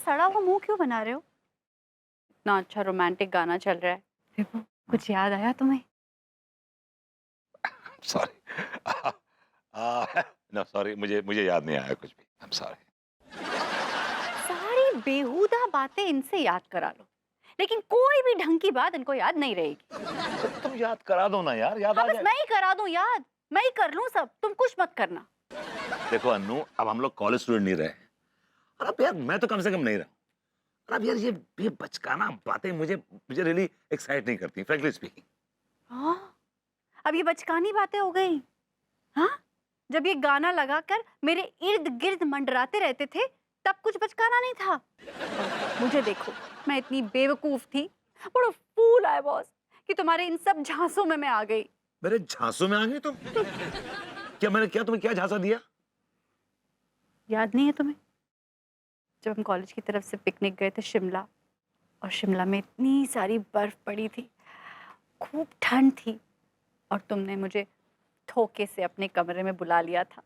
सड़ा हुआ मुंह क्यों बना रहे हो? इतना अच्छा रोमांटिक गाना चल रहा है। विभू, कुछ याद आया तुम्हें? सॉरी। नो सॉरी, मुझे मुझे याद नहीं आया कुछ भी। I am sorry. सारी बेहुदा बातें इनसे याद करा लो, लेकिन कोई भी ढंग की बात इनको याद नहीं रहेगी। तो तुम याद करा दो ना यार, याद हाँ, आ बस जाएगा। मैं ही करा दूं याद, मैं ही कर लूं सब, तुम कुछ मत करना। देखो अन्नू, अब हम लोग कॉलेज स्टूडेंट नहीं रहे, और अब यार मैं तो कम से कम नहीं रहा। और अब यार ये बचकाना बातें मुझे मुझे रियली एक्साइट नहीं करती, फ्रैंकली स्पीकिंग। हाँ, अब ये बचकानी बातें हो गई। हाँ, जब ये गाना लगाकर मेरे इर्द गिर्द मंडराते रहते थे, तब कुछ बचकाना नहीं था। और मुझे देखो, मैं इतनी बेवकूफ थी, बड़ा फूल आई वाज, कि तुम्हारे इन सब झांसों में मैं आ गई। मेरे झांसों में आ गई तुम? क्या मैंने क्या तुम्हें क्या झांसा दिया? याद नहीं है तुम्हें, जब हम कॉलेज की तरफ से पिकनिक गए थे शिमला, और शिमला में इतनी सारी बर्फ पड़ी थी, खूब ठंड थी, और तुमने मुझे धोखे से अपने कमरे में बुला लिया था।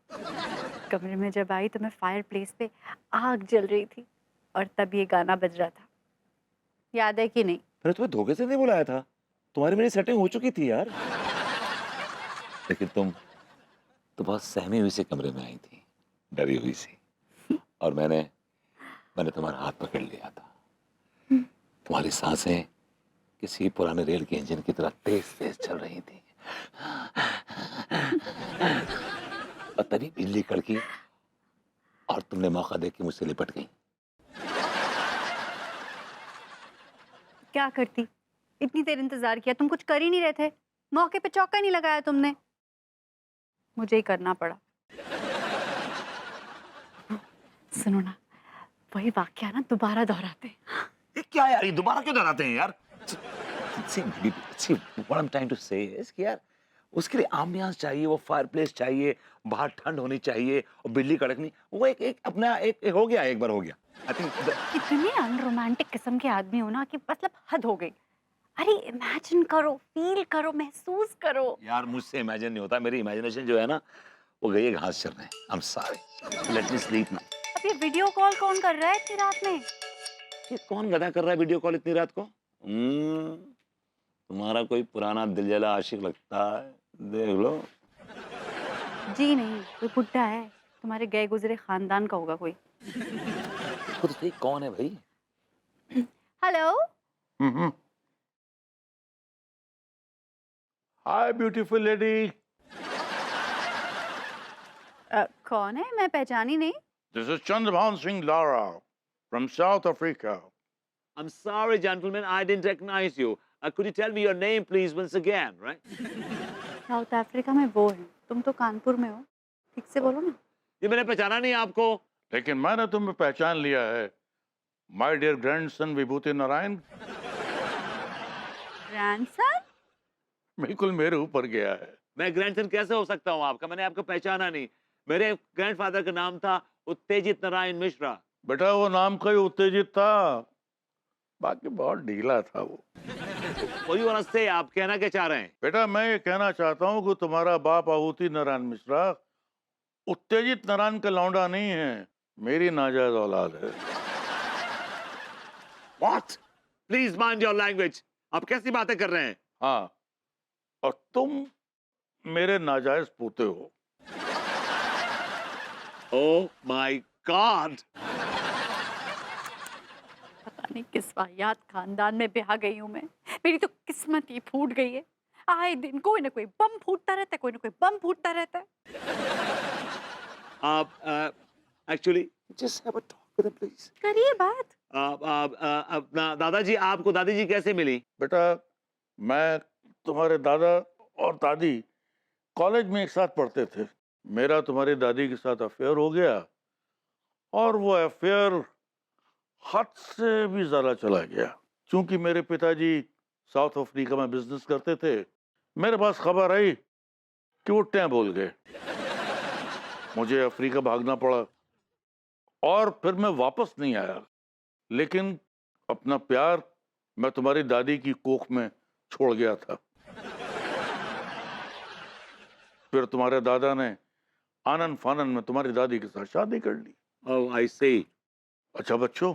कमरे में जब आई तो मैं फायर प्लेस पे आग जल रही थी, और तब ये गाना बज रहा था। याद है कि नहीं? मैंने तुम्हें धोखे से नहीं बुलाया था, तुम्हारी मेरी सेटिंग हो चुकी थी यार। लेकिन तुम तो बहुत सहमी हुई से कमरे में आई थी, डरी हुई सी, और मैंने मैंने तुम्हारा हाथ पकड़ लिया था। तुम्हारी सांसें किसी पुराने रेल के इंजन की तरह तेज तेज चल रही थी। और तभी बिजली कड़की और तुमने मौका देख के मुझसे लिपट गई। क्या करती, इतनी देर इंतजार किया, तुम कुछ कर ही नहीं रहे थे, मौके पे चौका नहीं लगाया तुमने, मुझे ही करना पड़ा। सुनो ना, वही वाक्या ना दोबारा दोहराते हैं। ये क्या यार, ये दोबारा क्यों दोहराते हैं यार? See, see, what I'm trying to say is कि यार उसके लिए आम्बियंस चाहिए, वो फायर प्लेस चाहिए, बाहर ठंड होनी चाहिए और बिजली कड़कनी, वो एक अपना एक हो गया, एक बार हो गया। आई थिंक इतने अनरोमांटिक किस्म के आदमी हो ना कि मतलब हद हो गई। अरे इमेजिन करो, फील करो, महसूस करो। यार मुझसे इमेजिन नहीं होता, मेरी इमेजिनेशन जो है ना वो गई है घास चरने। I am sorry, let me sleep now. अब ये वीडियो कॉल कौन कर रहा है इतनी रात में? ये कौन गधा कर रहा है वीडियो कॉल इतनी रात को? तुम्हारा कोई पुराना दिलजला आशिक लगता है, देख लो। जी नहीं, कोई बुड्ढा है, तुम्हारे गए गुजरे खानदान का होगा कोई। देखो तो सही कौन है भाई। हेलो। हाय ब्यूटीफुल लेडी। कौन है, मैं पहचानी नहीं। This is Chandrabhan Singh Lara from south Africa. I'm sorry, gentlemen, I didn't recognize you. Could you tell me your name, please, once again, right? South Africa में वो है, तुम तो कानपुर में हो, ठीक से बोलो ना। ये मैंने पहचाना नहीं आपको। लेकिन मैंने तुम्हें पहचान लिया है, my dear grandson Vibhuti Narayan. Grandson? बिल्कुल मेरे ऊपर गया है। मैं ग्रैंडसन कैसे हो सकता हूँ आपका? मैंने आपको पहचाना नहीं। मेरे ग्रैंडफादर का नाम था उत्तेजित नारायण मिश्रा। बेटा वो नाम का ही उत्तेजित था, बाकी बहुत ढीला था वो। वही वाला से आप कहना क्या चाह रहे हैं? बेटा मैं ये कहना चाहता हूँ कि तुम्हारा बाप आहुति नारायण मिश्रा उत्तेजित नारायण का लौंडा नहीं है, मेरी नाजायज औलाद है। What? Please mind your language. आप कैसी बातें कर रहे हैं? हाँ, और तुम मेरे नाजायज पोते हो। Oh my God! पता नहीं किस वाहियात खानदान में ब्याह गई हूँ मैं, मेरी तो किस्मत ही फूट गई है। आए दिन कोई ना कोई बम फूटता रहता है, कोई ना कोई बम फूटता रहता है। आप actually just have a talk with him, please. करिए बात। अपना दादाजी, आपको दादी जी कैसे मिली? बेटा मैं तुम्हारे दादा और दादी कॉलेज में एक साथ पढ़ते थे। मेरा तुम्हारी दादी के साथ अफेयर हो गया, और वो अफेयर हद से भी ज्यादा चला गया। क्योंकि मेरे पिताजी साउथ अफ्रीका में बिजनेस करते थे, मेरे पास खबर आई कि वो टैं बोल गए। मुझे अफ्रीका भागना पड़ा, और फिर मैं वापस नहीं आया। लेकिन अपना प्यार मैं तुम्हारी दादी की कोख में छोड़ गया था। फिर तुम्हारे दादा ने आनन फानन में तुम्हारी दादी के साथ शादी कर ली। Oh, I see. अच्छा बच्चों,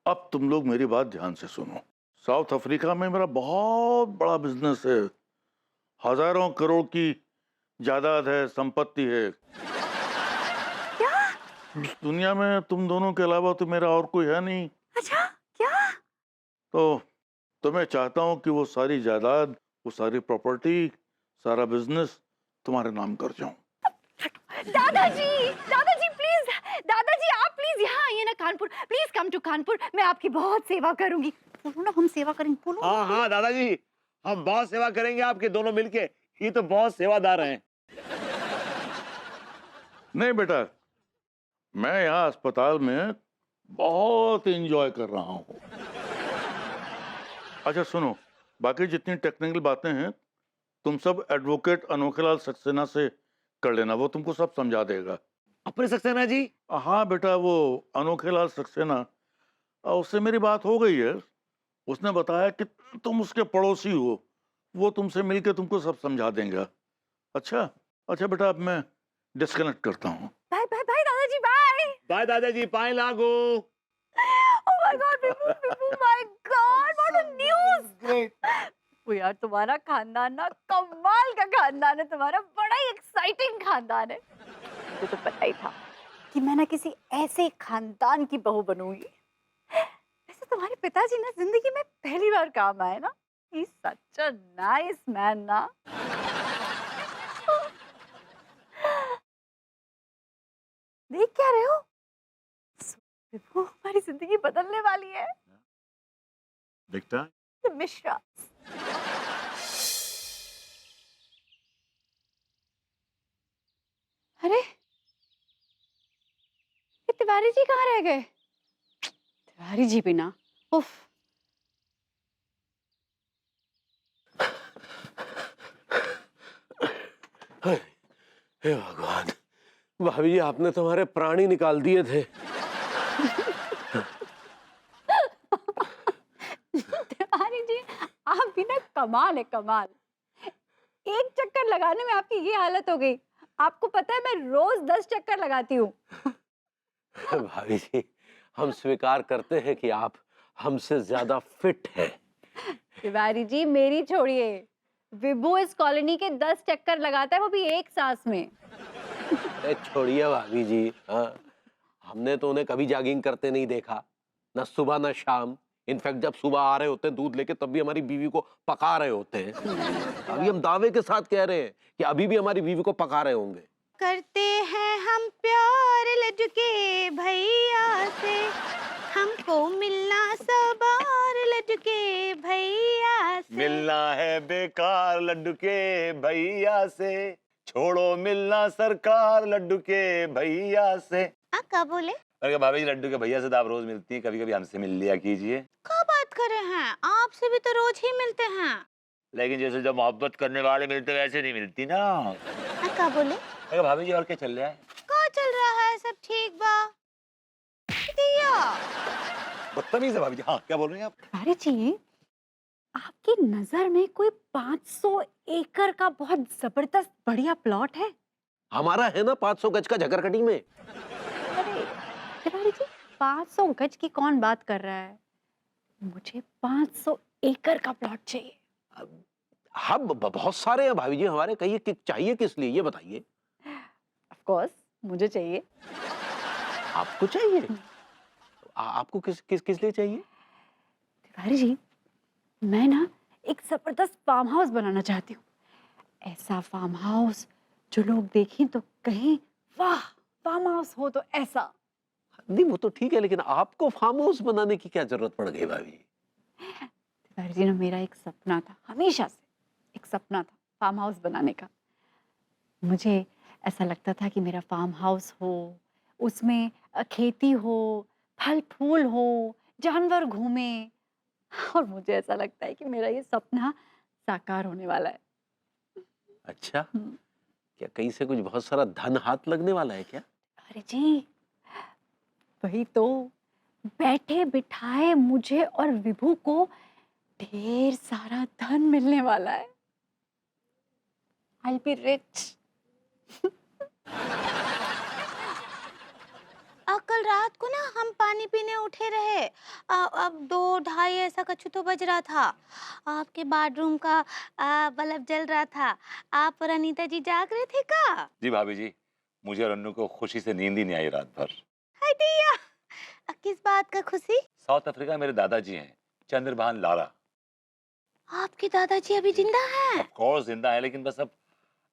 अब तुम लोग मेरी बात ध्यान से सुनो। साउथ अफ्रीका में मेरा बहुत बड़ा बिजनेस है, हजारों करोड़ की जायदाद है, संपत्ति है। इस दुनिया में तुम दोनों के अलावा तो मेरा और कोई है नहीं। अच्छा, क्या? तो तो मैं चाहता हूँ कि वो सारी जायदाद, वो सारी प्रॉपर्टी, सारा बिजनेस तुम्हारे नाम कर जाऊं। दादाजी प्लीज, दादाजी आप प्लीज यहाँ आइए ना Kanpur, please come to Kanpur, मैं आपकी बहुत सेवा करूंगी। बोलो ना, हम सेवा करेंगे, बोलो। हाँ हाँ दादाजी, हम बहुत सेवा करेंगे आपके दोनों मिलके। ये तो बहुत सेवादार हैं। नहीं बेटा, मैं यहाँ अस्पताल में बहुत एंजॉय कर रहा हूँ। अच्छा सुनो, बाकी जितनी टेक्निकल बातें हैं तुम सब एडवोकेट अनोखेलाल सक्सेना से कर लेना, वो तुमको सब समझा देगा। अपने सक्सेना जी? हाँ बेटा, वो अनोखेलाल सक्सेना, उससे मेरी बात हो गई है। उसने बताया कि तुम उसके पड़ोसी हो, वो तुमसे मिलके तुमको सब समझा देंगे। अच्छा अच्छा बेटा, अब मैं डिस्कनेक्ट करता हूँ। बाय बाय बाय दादाजी, बाय बाय दादाजी, पाए लागो। Oh my God, Vibhu Vibhu, my God, what a news. Great. वो यार, तुम्हारा खानदान ना कमाल का खानदान है, तुम्हारा बड़ा ही एक्साइटिंग खानदान है। मुझे तो पता ही था कि मैं ना किसी ऐसे खानदान की बहू बनूंगी। वैसे तुम्हारे पिताजी ना जिंदगी में पहली बार काम आए ना। ही सच अ नाइस मैन ना। देख क्या रहे हो? विभू, हमारी जिंदगी बदलने वाली है। बेटा, मिश्रा। अरे, ये तिवारी जी कहाँ रह गए? तिवारी जी भी ना, उफ। हे भगवान, भाभी जी आपने तो हमारे प्राण ही निकाल दिए थे। तिवारी जी, आप भी ना कमाल है, कमाल। एक चक्कर लगाने में आपकी ये हालत हो गई। आपको पता है, मैं रोज 10 चक्कर लगाती हूँ। भाभी जी, हम स्वीकार करते हैं कि आप हमसे ज्यादा फिट हैं। तिवारी जी, मेरी छोड़िए, विभू इस कॉलोनी के 10 चक्कर लगाता है, वो भी एक सांस में। अरे छोड़िए भाभी जी, हाँ, हमने तो उन्हें कभी जॉगिंग करते नहीं देखा, ना सुबह ना शाम। इनफैक्ट जब सुबह आ रहे होते हैं दूध लेके, तब भी हमारी बीवी को पका रहे होते हैं। अभी हम दावे के साथ कह रहे हैं कि अभी भी हमारी बीवी को पका रहे होंगे। करते हैं हम प्यार लड्डू के भैया से, हमको मिलना सबार लड्डू के भैया से। मिलना है बेकार लड्डू के भैया से, छोड़ो मिलना सरकार लड्डू के भैया से। क्या बोले? अरे भाभी जी, लड्डू के भैया से तो आप रोज मिलती हैं, कभी कभी हमसे मिल लिया कीजिए। क्या बात कर रहे हैं? आपसे भी तो रोज ही मिलते हैं। लेकिन जैसे जब मोहब्बत करने वाले मिलते वैसे नहीं मिलती ना। क्या बोले? अरे भाभी जी, और क्या चल रहा है? क्या चल रहा है? सब ठीक बा दिया। बदतमीज है भाभी जी। हाँ, क्या बोल रही हैं आप? अरे जी, आपकी नजर में कोई 500 एकड़ का बहुत जबरदस्त बढ़िया प्लॉट है? हमारा है ना 500 गज का झकरकटी में। अरे तिवारी जी, 500 गज की कौन बात कर रहा है? मुझे 500 एकड़ का प्लॉट चाहिए। हाँ, बहुत सारे हैं भाभी जी हमारे। कहिए कि चाहिए किस लिए, ये बताइए। ऑफ कोर्स मुझे चाहिए। आपको चाहिए? आपको किस किस किस लिए चाहिए? तिवारी जी, मैं ना एक जबरदस्त फार्म हाउस बनाना चाहती हूँ। ऐसा फार्म हाउस जो लोग देखें तो कहें, वाह, फार्म हाउस हो तो ऐसा। नहीं वो तो ठीक है, लेकिन आपको फार्म हाउस बनाने की क्या जरूरत पड़ गई भाभी? तिवारी जी, ना मेरा एक सपना था, हमेशा से एक सपना था फार्म हाउस बनाने का। मुझे ऐसा लगता था कि मेरा फार्म हाउस हो, उसमें खेती हो, फल फूल हो, जानवर घूमे, और मुझे ऐसा लगता है कि मेरा ये सपना साकार होने वाला है। अच्छा, क्या कहीं से कुछ बहुत सारा धन हाथ लगने वाला है क्या? अरे जी, वही तो, बैठे बिठाए मुझे और विभू को ढेर सारा धन मिलने वाला है। I'll be rich। कल रात को ना हम पानी पीने उठे रहे, अब 2-2:30 ऐसा कछु तो बज रहा था। आपके बाथरूम का बल्ब जल रहा था। आप और अनीता जी जाग रहे थे का? जी भाभी जी, मुझे और अन्नू को खुशी से नींद ही नहीं आई रात भर। हाय दैया, किस बात का खुशी? साउथ अफ्रीका में मेरे दादाजी हैं, चंद्रभान लारा। आपके दादाजी अभी जिंदा हैं? ऑफ कोर्स जिंदा है, लेकिन बस अब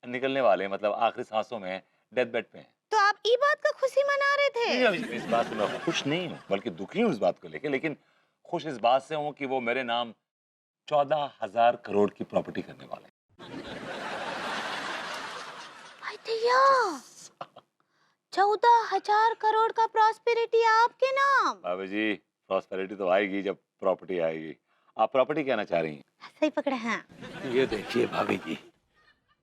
निकलने वाले हैं, मतलब आखिरी सांसों में हैं, डेथ बेड पे हैं। तो आप ई बात का खुशी मना रहे थे? नहीं, अभी इस बात से मैं खुश नहीं हूँ, बल्कि दुखी हूँ इस बात को लेके, लेकिन खुश इस बात से हूँ कि वो मेरे नाम 14,000 करोड़ की प्रॉपर्टी करने वाले हैं। हाय दैया, 14,000 करोड़ का प्रॉस्पेरिटी आपके नाम? भाभी जी, प्रॉस्पेरिटी तो आएगी जब प्रॉपर्टी आएगी। आप प्रॉपर्टी कहना चाह रही हैं? सही पकड़े हैं। ये देखिए भाभी जी,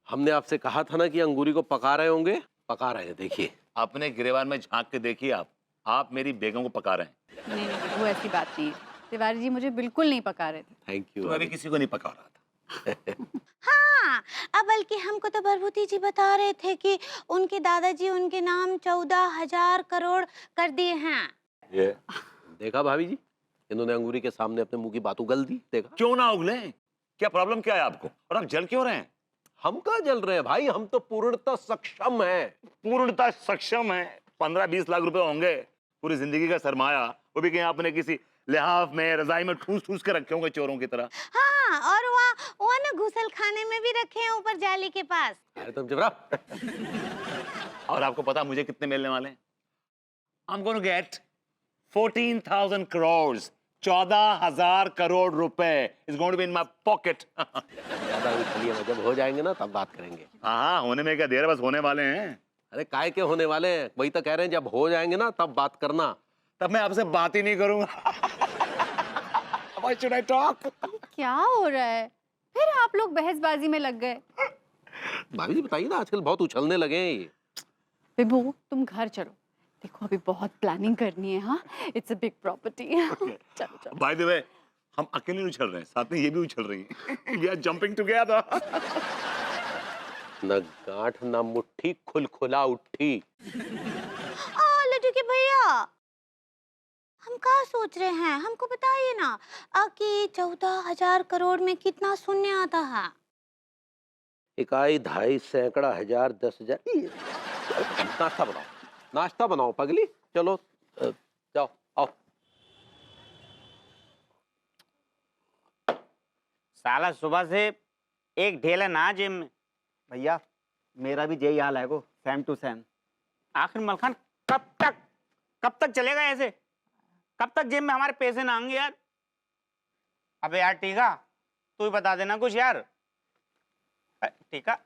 हमने आपसे कहा था ना कि अंगूरी को पका रहे होंगे, पका रहे हैं, देखिए। अपने गिरेबान में झांक के देखिए आप मेरी बेगम को पका रहे हैं। नहीं नहीं, वो ऐसी बात नहीं है। तिवारी जी मुझे बिल्कुल नहीं पका रहे थे। Thank you. तो मैं भी किसी को नहीं पका रहा था। हाँ, अब बल्कि हमको तो भरभूति जी बता रहे थे कि उनके दादाजी उनके नाम 14,000 करोड़ कर दिए हैं। ये देखा भाभी जी, इन्होंने अंगूरी के सामने अपने मुंह की बात उगल दी, देखा। क्यों ना उगले? क्या प्रॉब्लम क्या है आपको? और आप जल क्यों रहे हैं? हम कहाँ जल रहे हैं भाई, हम तो पूर्णतः सक्षम हैं। पूर्णतः सक्षम है। 15-20 लाख रुपए होंगे, पूरी जिंदगी का सरमाया, वो भी कहीं आपने किसी लिहाफ में, रजाई में ठूस ठूस के रखे होंगे चोरों की तरह। हाँ, और वहाँ ना घुसल खाने में भी रखे हैं ऊपर जाली के पास। अरे तुम जबरा। और आपको पता मुझे कितने मिलने वाले हैं? I'm going to get 14,000 crores, 14,000 crore रुपए is going to be in my pocket। ज्यादा उछलिए मत, जब हो जाएंगे ना तब बात करेंगे। हाँ, होने में क्या देर है, बस होने वाले हैं। अरे काय के होने वाले हैं, वही तो कह रहे हैं, जब हो जाएंगे ना तब बात करना। तब मैं आपसे बात ही नहीं करूंगा। Why should I talk? क्या हो रहा है? फिर आप लोग बहसबाजी में लग गए। भाभी जी बताइए ना, आजकल बहुत उछलने लगे हैं ये। विभू, तुम घर चलो। देखो अभी बहुत प्लानिंग करनी है। हाँ, इट्स अ बिग प्रॉपर्टी। चलो चलो। By the way, हम अकेले नहीं उछल रहे हैं, साथ में ये भी उछल रही हैं। We are jumping together। न गांठ न मुट्ठी खुलखुला उठी। लड्डू के भैया, हम क्या सोच रहे हैं, हमको बताइए ना कि 14,000 करोड़ में कितना शून्य आता है? इकाई, ढाई, सैकड़ा, हजार, 10,000। नाश्ता बनाओ, नाश्ता बनाओ पगली, चलो जाओ आओ। साला सुबह से एक ढेला ना जिम में। भैया मेरा भी यही हाल है को, सेम टू सेम। आखिर मलखान कब तक चलेगा ऐसे? कब तक जिम में हमारे पैसे ना आएंगे यार? अबे यार टीका, तू ही बता देना कुछ यार। टीका,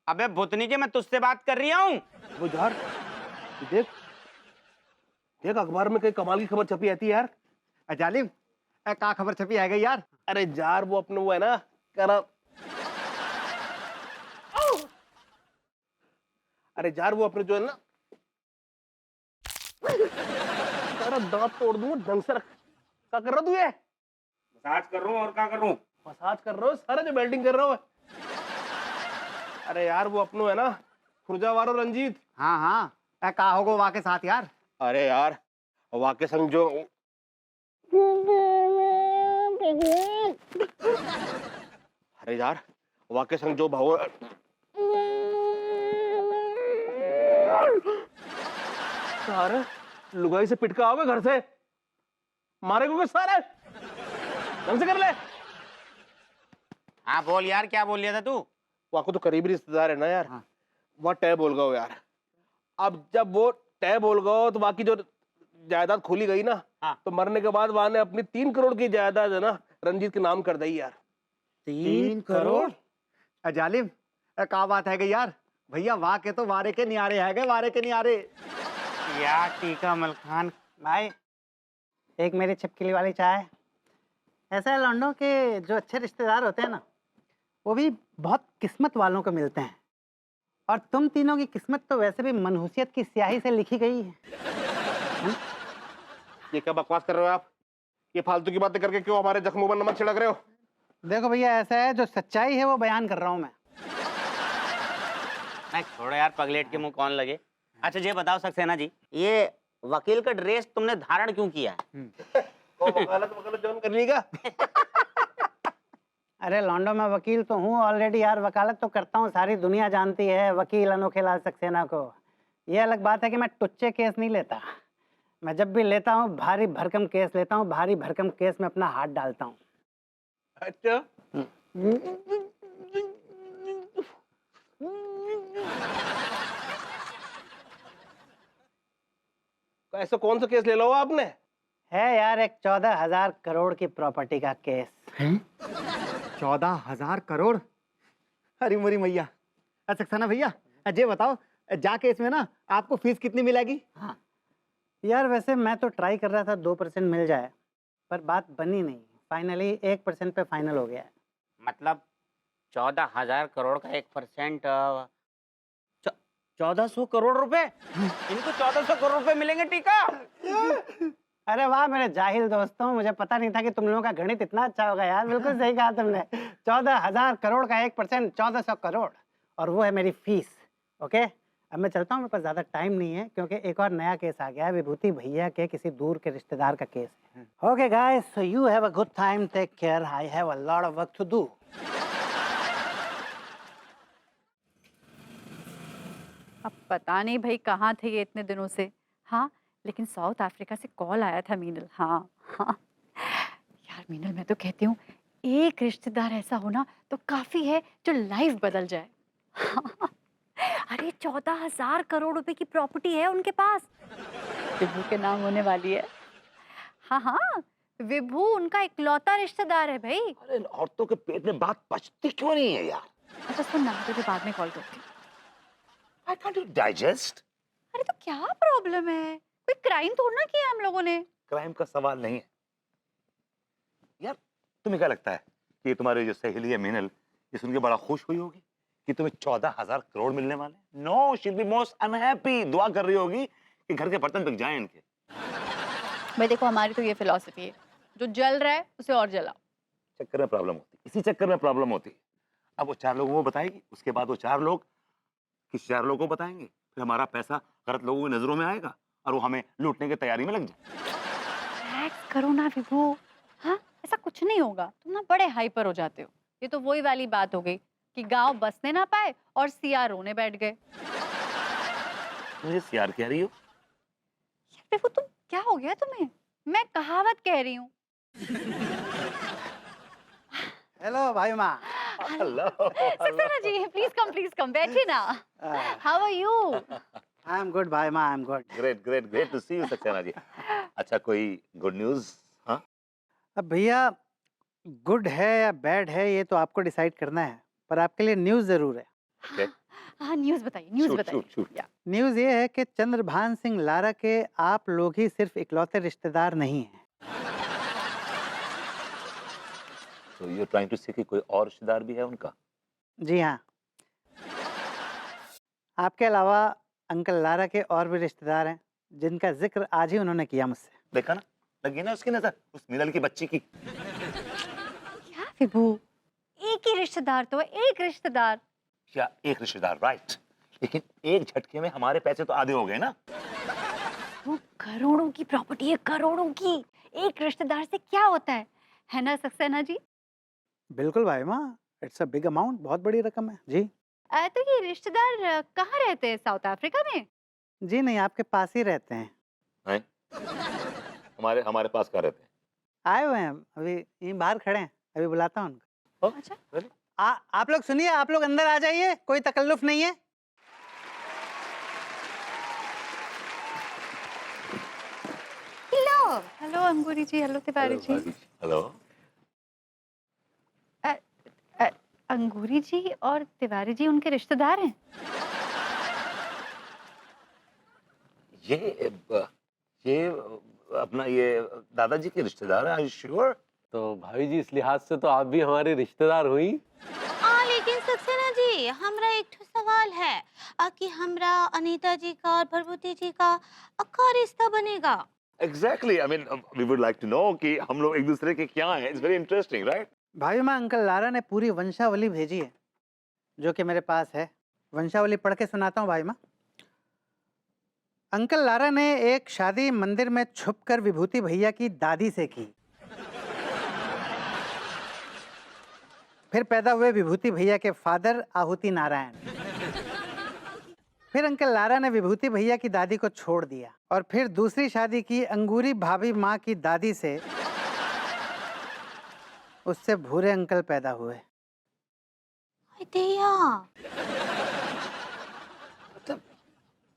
अबे भूतनी के, मैं तुझसे बात कर रही हूँ। वो यार देख देख, अखबार में कई कमाल की खबर छपी आती है यार। जालिम, क्या खबर छपी है गई यार? अरे यार वो अपने वो है ना, कह रहा, अरे यार वो अपने जो है ना, सारा दांत तोड़ दूंगा, ढंग से रख। क्या कर रहा तू ये? मसाज कर रहा हूँ और क्या कर रहा हूँ? मसाज कर रहा हो सारा, जो बेल्टिंग कर रहा हो। अरे यार वो अपनो है ना, खुर्जावारो रंजीत। हाँ हाँ, क्या होगा वहाँ के साथ यार? अरे यार वाके संग जो, अरे यार वाके संग जो भाव, सारे लुगाई से पिटका आओगे घर से, मारे को सारे, ढंग से कर ले। हाँ बोल यार, क्या बोल लिया था तू? वाको तो करीबी रिश्तेदार है ना यार। हाँ। वह टै बोल गए यार। अब जब वो टै बोल गए तो बाकी जो जायदाद खोली गई ना, हाँ। तो मरने के बाद वहां ने अपनी 3 करोड़ की जायदाद है ना रंजीत के नाम कर दी यार। 3 करोड़? जालिम, क्या बात है गई यार? भैया वहाँ के तो वारे के नियारे है गए, वारे के नियारे। यार टीका मलखान भाई एक मेरी छिपकली वाली चाय। ऐसा है लौंडों के जो अच्छे रिश्तेदार होते हैं ना, वो भी बहुत किस्मत वालों को मिलते हैं। और तुम तीनों की किस्मत तो वैसे भी मनहूसियत की स्याही से लिखी गई है। ये क्या बकवास कर रहे हो आप? ये फालतू की बातें करके क्यों हमारे जख्मों पर नमक छिड़क रहे हो? देखो भैया ऐसा है, जो सच्चाई है वो बयान कर रहा हूँ मैं। छोड़ो यार, पगलेट के मुंह कौन लगे। अच्छा ये बताओ सक्सेना जी, ये वकील का ड्रेस तुमने धारण क्यों किया है? वकालत वकालत जॉइन करने का। अरे लॉन्डो, मैं वकील तो हूँ ऑलरेडी यार, वकालत तो करता हूँ, सारी दुनिया जानती है वकील अनोखे लाल सक्सेना को। ये अलग बात है कि मैं टुच्चे केस नहीं लेता। मैं जब भी लेता हूँ भारी भरकम केस लेता हूँ, भारी भरकम केस में अपना हाथ डालता हूँ। अच्छा। ऐसा कौन सा केस ले लो आपने? है यार एक 14,000 करोड़ की प्रॉपर्टी का केस। 14,000 करोड़? अरे मोरी मैया। सक्सेना भैया, अजय बताओ, जाके इसमें ना आपको फीस कितनी मिलेगी? हाँ यार, वैसे मैं तो ट्राई कर रहा था 2% मिल जाए, पर बात बनी नहीं। फाइनली 1% पे फाइनल हो गया है। मतलब 14,000 करोड़ का 1%, 1400 करोड़ रुपए? इनको 1400 करोड़ रुपए मिलेंगे टीका? अरे वाह मेरे जाहिल दोस्तों, मुझे पता नहीं था कि तुम लोगों का गणित इतना अच्छा होगा यार। बिल्कुल सही कहा तुमने। 14,000 करोड़ का 1%, 1400 करोड़, और वो है मेरी फीस। ओके, अब मैं चलता हूँ, मेरे पास ज्यादा टाइम नहीं है क्योंकि एक और नया केस आ गया है, विभूति भैया के किसी दूर के रिश्तेदार का केस है। Okay guys, so you have a good time, take care, I have a lot of work to do. अब पता नहीं भाई कहाँ थे ये इतने दिनों से। हाँ, लेकिन साउथ अफ्रीका से कॉल आया था मीनल। हाँ हाँ यार मीनल, मैं तो कहती हूँ एक रिश्तेदार ऐसा होना तो काफी है जो लाइफ बदल जाए। हाँ, अरे 14,000 करोड़ रुपए की प्रॉपर्टी है उनके पास, विभू के नाम होने वाली है। हाँ हाँ, विभू उनका इकलौता रिश्तेदार है भाई। अरे इन औरतों के पेट में बात पचती क्यों नहीं है यार? अच्छा सुन ना, मैं तुझे बाद में कॉल करती हूँ। I can't digest. अरे तो क्या प्रॉब्लम है? कोई क्राइम थोड़ा ना किया हम लोगों ने। क्राइम का सवाल नहीं है यार। तुम्हें क्या लगता है कि ये तुम्हारी जो सहेली है मीनल, ये सुन के बड़ा खुश हुई होगी कि तुम्हें 14,000 करोड़ मिलने वाले? No, she will be most unhappy. दुआ कर रही होगी कि घर के बर्तन बिक जाएं इनके। भाई देखो, हमारी तो ये फिलॉसफी है, जो जल रहा है उसे और जलाओ। चक्कर में प्रॉब्लम होती, इसी चक्कर में प्रॉब्लम होती है। अब वो 4 लोगों को बताएगी, उसके बाद वो 4 लोग किसी 4 लोगों को बताएंगे, फिर हमारा पैसा गलत लोगों की नजरों में आएगा और वो हमें लूटने की तैयारी में लग जाए। रिलैक्स करो ना विभू। हाँ, ऐसा कुछ नहीं होगा, तुम ना बड़े हाइपर हो जाते हो। ये तो वही वाली बात हो गई कि गांव बसने ना पाए और सियार रोने बैठ गए। मुझे सियार कह रही हो? यार विभू, तुम क्या हो गया तुम्हें? मैं कहावत कह रही हूँ। हेलो भाई माँ। Hello. Saxena ji, please come, बैठिए ना। How are you? I am good भाई माँ, I am good. Great great great to see you Saxena ji. अच्छा, कोई गुड न्यूज़? हाँ, अब भैया, गुड है या बैड है ये तो आपको डिसाइड करना है, पर आपके लिए न्यूज़ ज़रूर है। Okay. हाँ, न्यूज़ बताइए, न्यूज़ Shoot, बताइए। shoot, shoot. या, न्यूज़ ये है कि चंद्रभान सिंह लारा के आप लोग ही सिर्फ इकलौते रिश्तेदार नहीं हैं। So you're trying to say कि कोई और रिश्तेदार भी है उनका? जी हाँ, आपके अलावा अंकल लारा के और भी रिश्तेदार हैं जिनका जिक्र आज ही उन्होंने किया मुझसे। देखा ना, लगी ना उसकी नजर उस मिनल की बच्ची की। क्या विभू, एक ही रिश्तेदार तो है, एक रिश्तेदार। क्या एक रिश्तेदार? राइट, लेकिन एक झटके में हमारे पैसे तो आधे हो गए ना। वो करोड़ों की प्रॉपर्टी है, करोड़ों की। एक रिश्तेदार से क्या होता है ना सक्सेना जी? बिल्कुल भाई माँ, इट्स अ बिग अमाउंट, बहुत बड़ी रकम है जी। तो ये रिश्तेदार कहाँ रहते हैं? साउथ अफ्रीका में? जी नहीं, आपके पास ही रहते हैं। हैं? हमारे पास क्या रहते हैं? आए हुए हैं, अभी यहीं बाहर खड़े हैं, अभी बुलाता हूँ उनको। अच्छा, really? आप लोग सुनिए, आप लोग अंदर आ जाइए, कोई तकल्लुफ नहीं है। हेलो हेलो अंगूरी जी, हेलो तिवारी जी। हेलो। अंगूरी जी और तिवारी जी उनके रिश्तेदार हैं? ये अपना ये दादाजी के रिश्तेदार है। Are you sure? तो भाभी जी, इस लिहाज से तो आप भी हमारे रिश्तेदार हुई। लेकिन सक्सेना जी, हमरा एक ठो सवाल है कि हमरा अनीता जी का और भरभूति जी का का रिश्ता बनेगा? Exactly. I mean, we would like to know कि हम लोग एक दूसरे के क्या हैं। It's very interesting, right? भाई माँ, अंकल लारा ने पूरी वंशावली भेजी है जो कि मेरे पास है। वंशावली पढ़ के सुनाता हूँ भाई माँ। अंकल लारा ने एक शादी मंदिर में छुपकर विभूति भैया की दादी से की। फिर पैदा हुए विभूति भैया के फादर आहुति नारायण। फिर अंकल लारा ने विभूति भैया की दादी को छोड़ दिया और फिर दूसरी शादी की अंगूरी भाभी माँ की दादी से। उससे भूरे अंकल पैदा हुए। हाय दैया, मतलब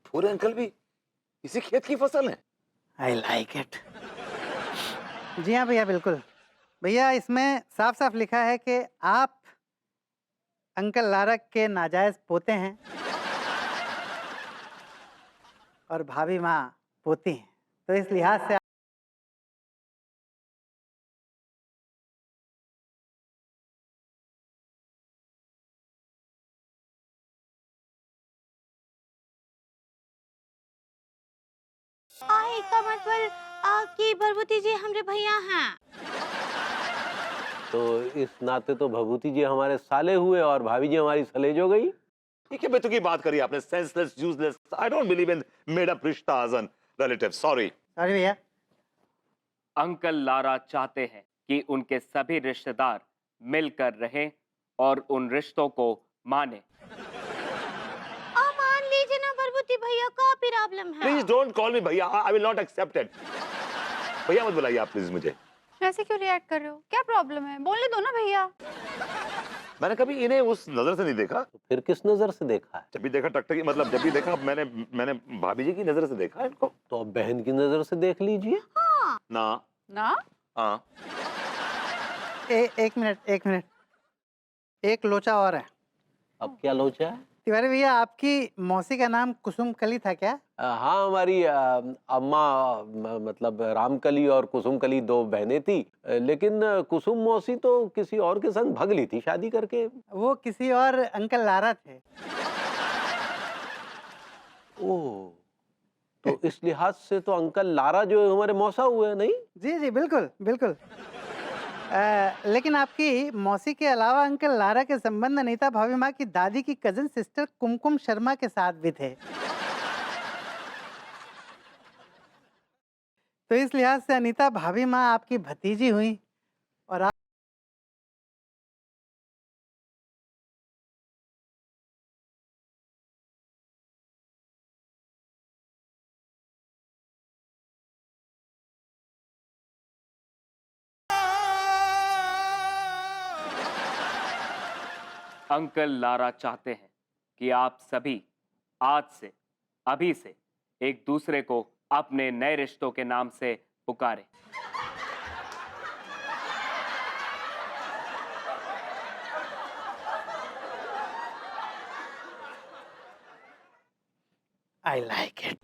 पूरे अंकल भी इसी खेत की फसल है? I like it. जी हाँ भैया, बिल्कुल भैया, इसमें साफ साफ लिखा है कि आप अंकल लारा के नाजायज पोते हैं और भाभी माँ पोती हैं, तो इस लिहाज से का मतलब कि भरभूति जी हमरे भैया हैं। तो इस नाते तो भभूति जी हमारे साले हुए और भाभी जी हमारी सलेज हो गई। ये क्या बेतुकी की बात करी आपने? Senseless, useless. I don't believe in made up रिश्तास एंड रिलेटिव्स। सॉरी। सॉरी भैया। अंकल लारा चाहते हैं कि उनके सभी रिश्तेदार मिलकर रहें और उन रिश्तों को माने। मान लीजिए ना भरभूति भैया, का प्रॉब्लम है? Please don't call me bhaiya, I will not accept it. भैया मत बुलाइए आप प्लीज मुझे। ऐसे क्यों रिएक्ट कर रहे हो? क्या प्रॉब्लम है? बोलने दो ना भैया। मैंने कभी इन्हें उस नजर से नहीं देखा। तो फिर किस नजर से देखा है? जब भी देखा टकटकी, मतलब जब भी देखा मैंने भाभी जी की नजर से देखा इनको। तो अब बहन की नजर से देख लीजिए। ना ना? हाँ। एक मिनट, एक लोचा और है। अब क्या लोचा है? तिवारी भैया, आपकी मौसी का नाम कुसुम कली था क्या? हाँ, हमारी अम्मा मतलब रामकली और कुसुम कली दो बहनें थी, लेकिन कुसुम मौसी तो किसी और के संग भग ली थी शादी करके। वो किसी और अंकल लारा थे। ओह, तो इस लिहाज से तो अंकल लारा जो है हमारे मौसा हुए, नहीं? जी, बिल्कुल। लेकिन आपकी मौसी के अलावा अंकल लारा के संबंध अनीता भाभी माँ की दादी की कजिन सिस्टर कुमकुम शर्मा के साथ भी थे। तो इस लिहाज से अनीता भाभी माँ आपकी भतीजी हुई और आप अंकल लारा चाहते हैं कि आप सभी आज से, अभी से एक दूसरे को अपने नए रिश्तों के नाम से पुकारें। I like it.